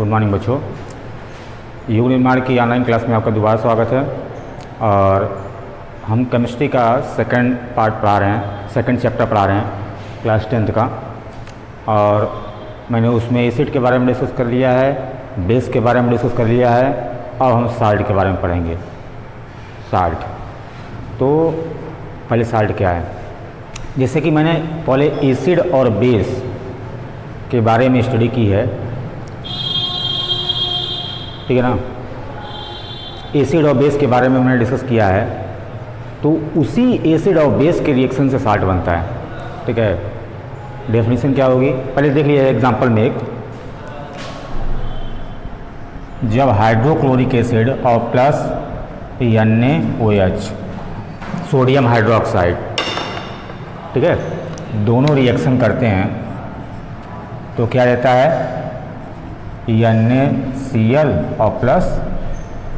Good morning बच्चों। युग निर्माण की ऑनलाइन क्लास में आपका दोबारा स्वागत है। और हम केमिस्ट्री का सेकंड पार्ट पढ़ा रहे हैं, सेकंड चैप्टर पढ़ा रहे हैं क्लास 10th का। और मैंने उसमें एसिड के बारे में डिस्कस कर लिया है, बेस के बारे में डिस्कस कर लिया है। अब हम साल्ट के बारे में पढ़ेंगे। साल्ट, तो पहले साल्ट क्या है, जैसे कि मैंने पहले एसिड और बेस के बारे में स्टडी की है, ठीक है ना। एसिड और बेस के बारे में मैंने डिस्कस किया है, तो उसी एसिड और बेस के रिएक्शन से साल्ट बनता है, ठीक है। डेफिनेशन क्या होगी, पहले देख लीजिए एग्जांपल में एक, जब हाइड्रोक्लोरिक एसिड और प्लस NaOH सोडियम हाइड्रोक्साइड, ठीक है, दोनों रिएक्शन करते हैं तो क्या रहता है, NaCl और प्लस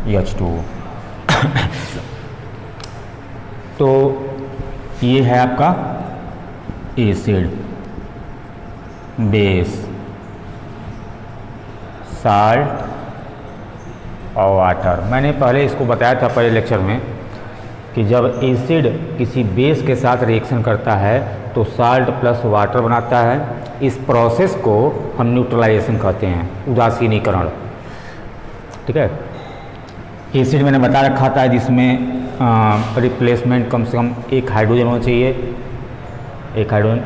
H2। तो ये है आपका एसिड, बेस, साल्ट और वाटर। मैंने पहले इसको बताया था पहले लेक्चर में कि जब एसिड किसी बेस के साथ रिएक्शन करता है तो साल्ट प्लस वाटर बनाता है। इस प्रोसेस को हम न्यूट्रलाइजेशन कहते हैं, उदासीनीकरण, ठीक है। एसिड मैंने बता रखा था जिसमें रिप्लेसमेंट कम से कम एक हाइड्रोजन होना चाहिए, एक हाइड्रोजन।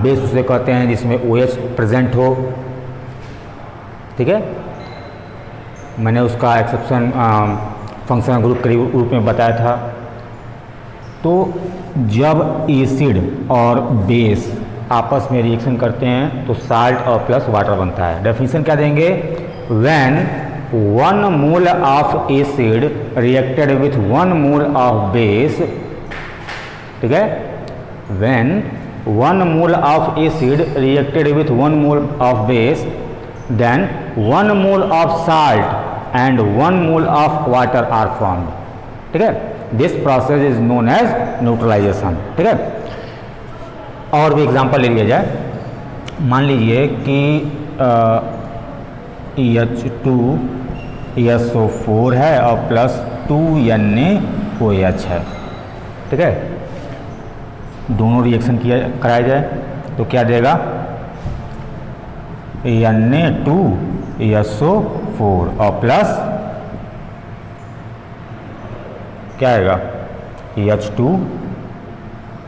बेस उसे कहते हैं जिसमें OH प्रेजेंट हो, ठीक है। मैंने उसका एक्सेप्शन फंक्शनल ग्रुप के रूप में बताया था। तो जब एसिड और बेस आपस में रिएक्शन करते हैं तो साल्ट और प्लस वाटर बनता है। डेफिनेशन क्या देंगे, when 1 mole of acid reacted with 1 mole of base, ठीक है, when 1 mole of acid reacted with 1 mole of base, then 1 mole of salt and 1 mole of water are formed, ठीक है। This process is known as neutralisation, ठीक है। और भी example ले लिया जाए, मान लीजिए कि H2SO4 है और प्लस 2 NaOH है, ठीक है। दोनों रिएक्शन किया कराया जाए तो क्या देगा, Na2SO4 और प्लस क्या आएगा, H2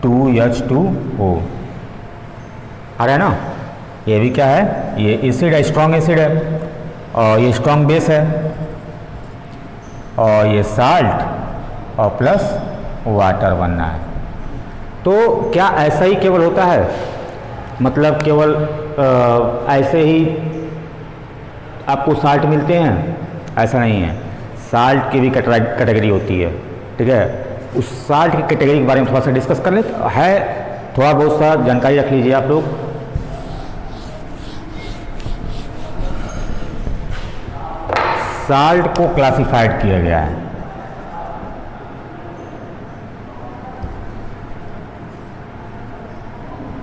2H2O आ रहा है ना। ये भी क्या है, ये एसिड है, स्ट्रॉन्ग एसिड है, और ये स्ट्रॉन्ग बेस है, और ये साल्ट और प्लस वाटर बनना है। तो क्या ऐसा ही केवल होता है, मतलब केवल ऐसे ही आपको साल्ट मिलते हैं, ऐसा नहीं है। साल्ट की भी कैटेगरी होती है, ठीक है। उस साल्ट की कैटेगरी के बारे में थोड़ा सा डिस्कस कर लेते हैं, थोड़ा बहुत सा जानकारी रख लीजिए आप लोग। साल्ट को क्लासिफाइड किया गया है,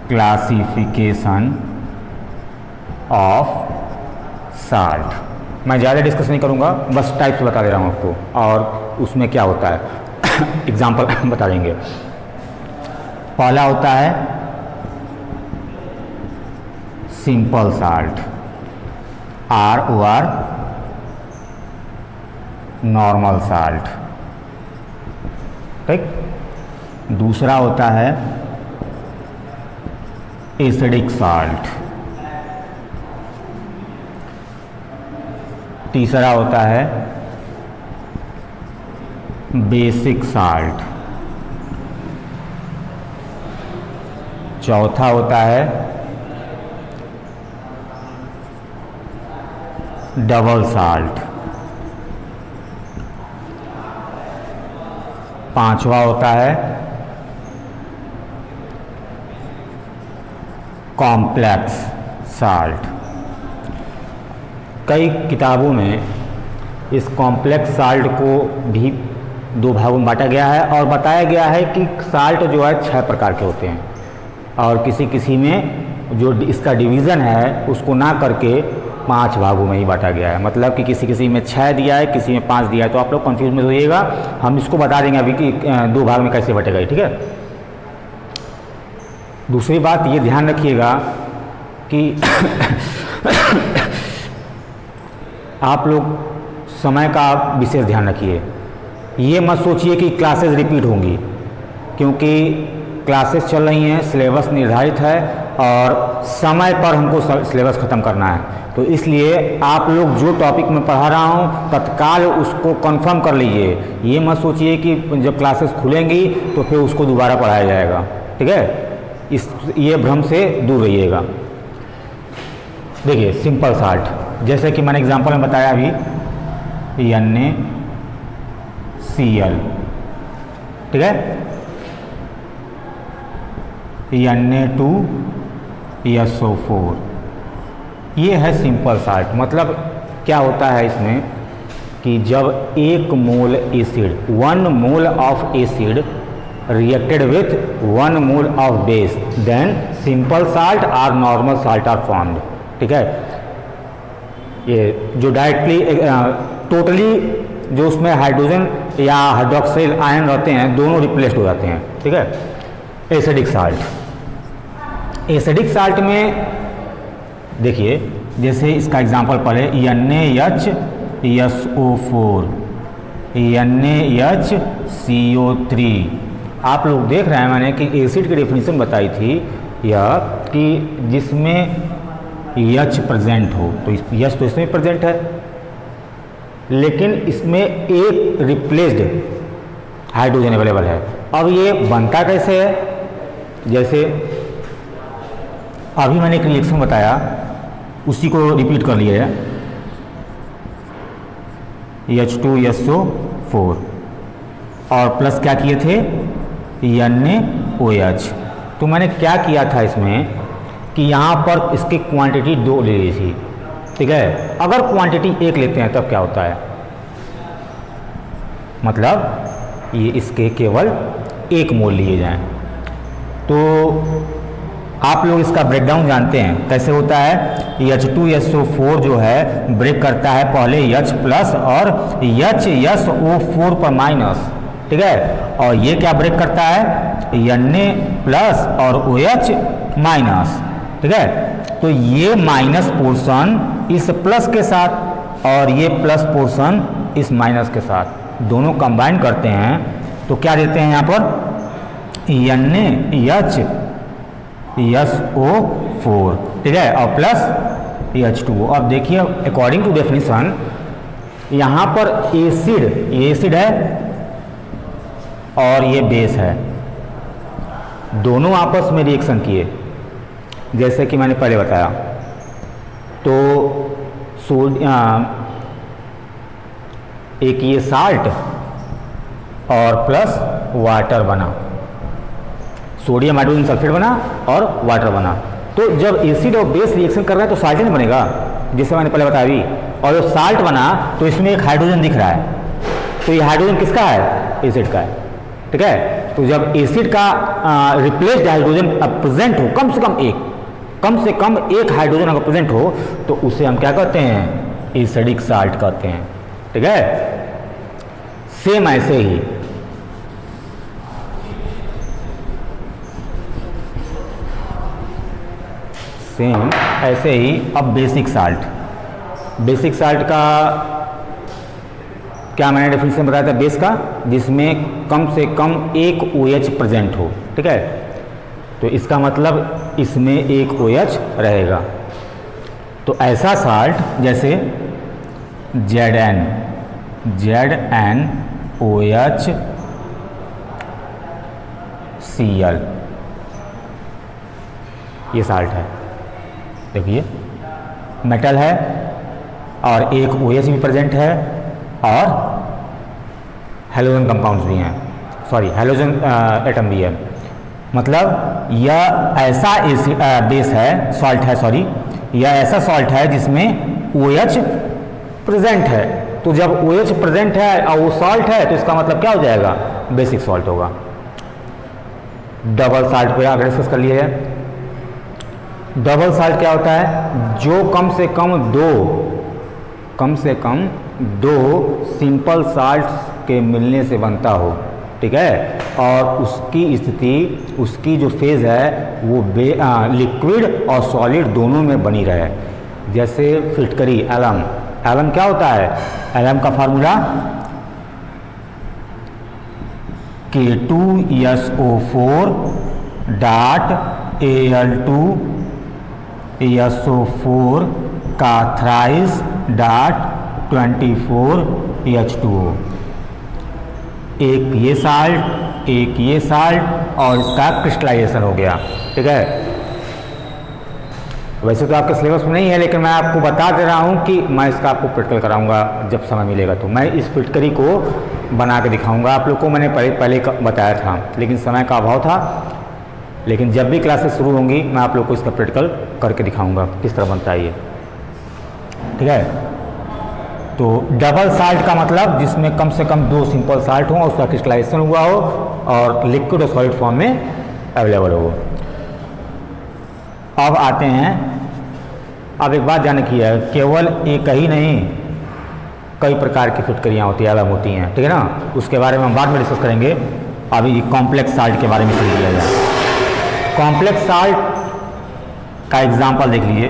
क्लासिफिकेशन ऑफ साल्ट। मैं ज़्यादा डिस्कस नहीं करूँगा, बस टाइप्स बता दे रहा हूँ आपको और उसमें क्या होता है एग्जाम्पल बता देंगे। पहला होता है simple salt, ROR, normal salt, ठीक। दूसरा होता है एसिडिक साल्ट। तीसरा होता है बेसिक साल्ट। चौथा होता है डबल साल्ट। पांचवा होता है कॉम्प्लेक्स साल्ट। कई किताबों में इस कॉम्प्लेक्स साल्ट को भी 2 भागों में बांटा गया है और बताया गया है कि साल्ट जो है 6 प्रकार के होते हैं, और किसी किसी में जो इसका डिवीज़न है उसको ना करके 5 भागों में ही बांटा गया है, मतलब कि किसी किसी में 6 दिया है, किसी में 5 दिया है, तो आप लोग कंफ्यूज मत होइएगा, हम इसको बता देंगे अभी कि 2 भाग में कैसे बटेगा, ठीक है। दूसरी बात ये ध्यान रखिएगा कि आप लोग समय का विशेष ध्यान रखिए, ये मत सोचिए कि क्लासेस रिपीट होंगी, क्योंकि क्लासेस चल रही हैं, सिलेबस निर्धारित है और समय पर हमको सिलेबस ख़त्म करना है, तो इसलिए आप लोग जो टॉपिक में पढ़ा रहा हूँ तत्काल उसको कंफर्म कर लीजिए। ये मत सोचिए कि जब क्लासेस खुलेंगी तो फिर उसको दोबारा पढ़ाया जाएगा, ठीक है। ये भ्रम से दूर रहिएगा। देखिए सिंपल साल्ट, जैसे कि मैंने एग्जांपल में बताया अभी NaCl, ठीक है, Na2SO4, ये है सिंपल साल्ट। मतलब क्या होता है इसमें कि जब 1 mole acid 1 mole of acid reacted with 1 mole of base, then simple salt or normal salt are formed, ठीक है। ये जो डायरेक्टली टोटली जो उसमें हाइड्रोजन या हाइड्रोक्साइल आयन रहते हैं दोनों रिप्लेस्ड हो जाते हैं, ठीक है। एसिडिक साल्ट, एसिडिक साल्ट में देखिए जैसे इसका एग्जांपल पढ़े NaHSO4, NaHCO3, आप लोग देख रहे हैं मैंने कि एसिड की डेफिनेशन बताई थी यह कि जिसमें H प्रेजेंट हो, तो H तो इसमें प्रेजेंट है, लेकिन इसमें एक रिप्लेस्ड हाइड्रोजन अवेलेबल है। अब ये बनता कैसे है, जैसे अभी मैंने एक रिएक्शन बताया उसी को रिपीट कर लिया है, H2SO4 और प्लस क्या किए थे NaOH। तो मैंने क्या किया था इसमें कि यहाँ पर इसकी क्वांटिटी 2 ले ली थी, ठीक है। अगर क्वांटिटी 1 लेते हैं तब क्या होता है, मतलब ये इसके केवल 1 मोल लिए जाएं। तो आप लोग इसका ब्रेकडाउन जानते हैं कैसे होता है। H2SO4 जो है ब्रेक करता है पहले H प्लस और HSO4 पर माइनस, ठीक है, और ये क्या ब्रेक करता है Na प्लस और OH माइनस, ठीक है। तो ये माइनस पोर्शन इस प्लस के साथ और ये प्लस पोर्शन इस माइनस के साथ दोनों कंबाइन करते हैं तो क्या देते हैं यहाँ पर NaHSO4, ठीक है, और प्लस H2O। अब देखिए अकॉर्डिंग टू डेफिनेशन यहाँ पर एसिड, ये एसिड है और ये बेस है, दोनों आपस में रिएक्शन किए जैसे कि मैंने पहले बताया। तो एक ये साल्ट और प्लस वाटर बना, सोडियम हाइड्रोजन सल्फेट बना और वाटर बना। तो जब एसिड और बेस रिएक्शन कर रहा है तो साल्ट नहीं बनेगा, जैसे मैंने पहले बताया अभी। और जब साल्ट बना तो इसमें एक हाइड्रोजन दिख रहा है, तो ये हाइड्रोजन किसका है, एसिड का है, ठीक है। तो जब एसिड का रिप्लेस्ड हाइड्रोजन प्रेजेंट हो, कम से कम एक हाइड्रोजन अगर प्रेजेंट हो तो उसे हम क्या कहते हैं, एसिडिक साल्ट कहते हैं, ठीक है। सेम ऐसे ही अब बेसिक साल्ट का क्या मैंने डेफिनेशन बताया था बेस का, जिसमें कम से कम एक OH प्रेजेंट हो, ठीक है। तो इसका मतलब इसमें एक OH रहेगा। तो ऐसा साल्ट जैसे ZnOHCl, ये साल्ट है, देखिए मेटल है और एक OH भी प्रेजेंट है और हैलोजन कंपाउंड्स भी हैं, सॉरी हैलोजन एटम भी है। मतलब यह ऐसा बेस है, सॉल्ट है, सॉरी यह ऐसा सॉल्ट है जिसमें OH प्रेजेंट है। तो जब OH प्रेजेंट है और वो सॉल्ट है तो इसका मतलब क्या हो जाएगा, बेसिक सॉल्ट होगा। डबल साल्ट पे आगे डिस्कस कर लिया है। डबल साल्ट क्या होता है? जो कम से कम दो सिंपल साल्ट के मिलने से बनता हो, ठीक है, और उसकी स्थिति, उसकी जो फेज़ है वो लिक्विड और सॉलिड दोनों में बनी रहे। जैसे फिटकरी, एलम क्या होता है? एलम का फार्मूला K2SO4 डॉट Al2SO4 का थ्राइस डॉट 24H2O। एक ये साल्ट और इसका क्रिस्टलाइजेशन हो गया, ठीक है। वैसे तो आपके सिलेबस में नहीं है, लेकिन मैं आपको बता दे रहा हूँ कि मैं इसका आपको प्रैक्टिकल कराऊंगा जब समय मिलेगा। तो मैं इस फिटकरी को बना के दिखाऊंगा आप लोग को। मैंने पहले बताया था, लेकिन समय का अभाव था। लेकिन जब भी क्लासेस शुरू होंगी मैं आप लोग को इसका प्रैक्टिकल करके दिखाऊंगा किस तरह बनता है ये, ठीक है। तो डबल साल्ट का मतलब जिसमें कम से कम दो सिंपल साल्ट हो, उसका क्रिस्टलाइजेशन हुआ हो और लिक्विड और सॉलिड फॉर्म में अवेलेबल हो। अब आते हैं, अब एक बात जानने की है, केवल एक ही नहीं, कई प्रकार की फिटकरियाँ होती हैं, अलग होती हैं, ठीक है ना। उसके बारे में हम बाद में डिस्कस करेंगे। अभी कॉम्प्लेक्स साल्ट के बारे में समझ लिया जाए। कॉम्प्लेक्स साल्ट का एग्जाम्पल देख लीजिए,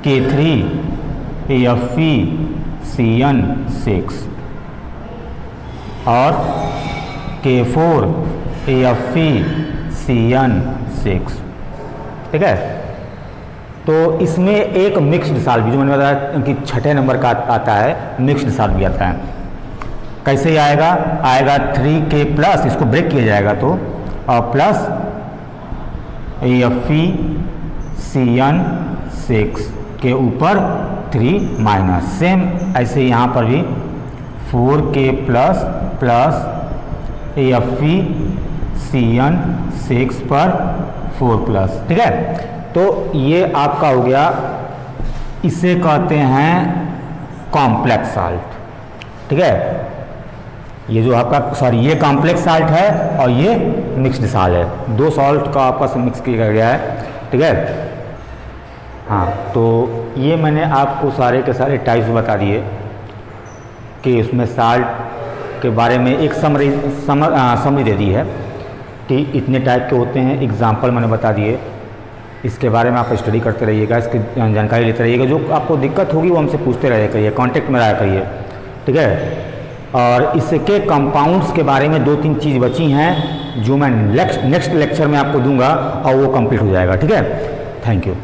K3FeCN6 और K4FeCN6, ठीक है। तो इसमें एक मिक्स्ड साल्ट भी, जो मैंने बताया कि छठे नंबर का आता है, मिक्स्ड साल्ट भी आता है। कैसे ही आएगा 3K प्लस, इसको ब्रेक किया जाएगा तो, और प्लस FeCN6 के ऊपर 3 माइनस। सेम ऐसे यहाँ पर भी 4K प्लस FeCN6 पर 4 प्लस, ठीक है। तो ये आपका हो गया, इसे कहते हैं कॉम्प्लेक्स साल्ट, ठीक है। ये जो आपका ये कॉम्प्लेक्स साल्ट है और ये मिक्स्ड साल्ट है, दो सॉल्ट का आपस में मिक्स किया गया है, ठीक है। हाँ, तो ये मैंने आपको सारे के सारे टाइप्स बता दिए कि उसमें साल्ट के बारे में एक समरी दे दी है कि इतने टाइप के होते हैं। एग्जाम्पल मैंने बता दिए, इसके बारे में आप स्टडी करते रहिएगा, इसकी जानकारी लेते रहिएगा। जो आपको दिक्कत होगी वो हमसे पूछते रहिए करिए, कांटेक्ट में रहा करिए, ठीक है। और इसके कंपाउंड्स के बारे में 2-3 चीज़ बची हैं जो मैं नेक्स्ट लेक्चर में आपको दूंगा और वो कंप्लीट हो जाएगा, ठीक है। Thank you.